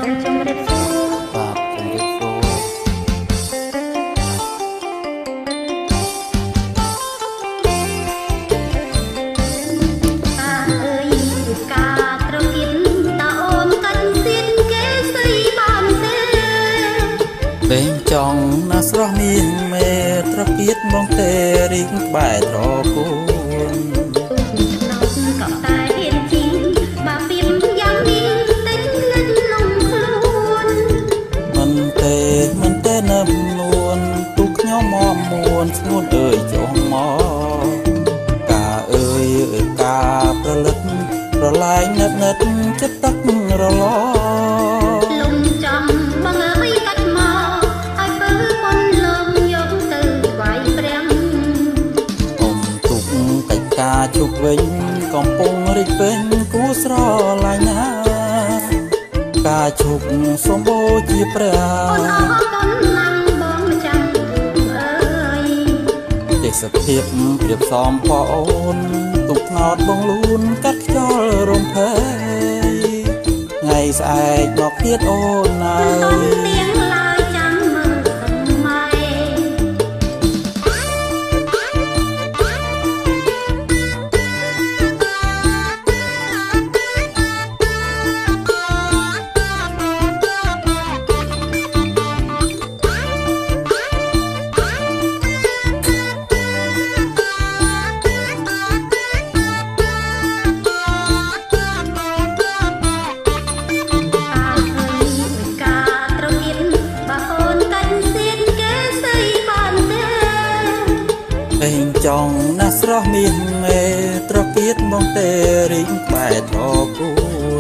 សូមជម្រាបសួរបាទជំរាបសួរតាអើយគឺការត្រកៀនតាអូនកាច់សៀនគេស្អីបានទេពេញចង់ណាស្រស់មាសមេត្រកៀតបងទេរីកក្បែរត្រគូនក៏តែហ៊ានជីបាពីមយ៉ាងនេះតែលិចលងខ្លួនមិនទេនឹមនួនទូខ្ញុំមកមួនស្ងួនអើយចុះមកកាអើយការប្រលឹកប្រឡាយនឹកចិត្តទឹករលលំចំបងអើយកាច់មកឲ្យពើប៉ុនលំយកទៅវាយប្រាំងអុំទុកកិច្ចការជប់វិញកំពុងរីកពេញគូស្រឡាញ់ណាការជប់សម្បូរជាព្រះអូនអរគុណណាស់បងម្ចាស់អើយទេសភាពព្រៀបសមផងអូនទុកថ្នោតបងលូនកាត់ខ្យល់រំភើយថ្ងៃស្អែកមកទៀតអូនអើយពេញចង់ណាស់ស្រស់មាសមេត្រកៀតបងទេរីងក្បែរត្រគូ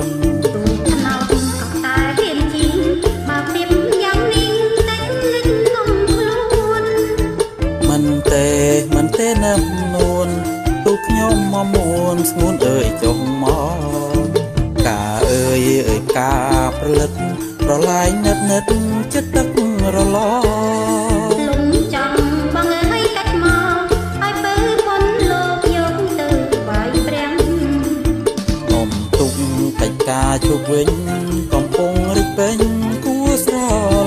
នទូថ្នោតក៏តែហ៊ានជីបើពីមយ៉ាងនេះតែលិចលងខ្លួនមិនទេនឹមនួនទូខ្ញុំមកមួនស្ងួនអើយចុះមកកាអើយការប្រលឹកប្រឡាយនឹកចិត្តទឹករលលំចំបងអើយកាច់មកឲ្យពើប៉ុនលោកយកទៅវាយប្រាំងអុំទុកកិច្ចការជប់វិញកំពុងរីកពេញគួស្រ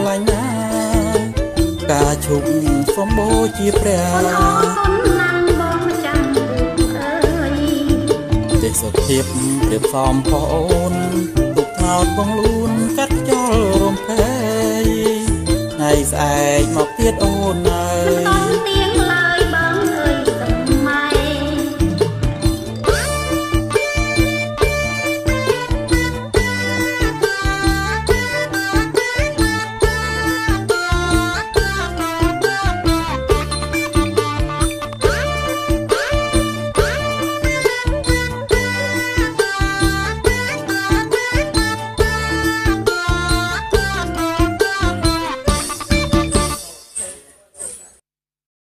ឡាញ់ណាការជប់សម្បូរជាព្រះអូនអរគុណណាស់បងម្ចាស់អើយទេសភាពព្រៀបសមផងអូនទុកថ្នោតបងលូនកាត់ខ្យល់រំភើយថ្ងៃស្អែកមកទៀតអូនអើយ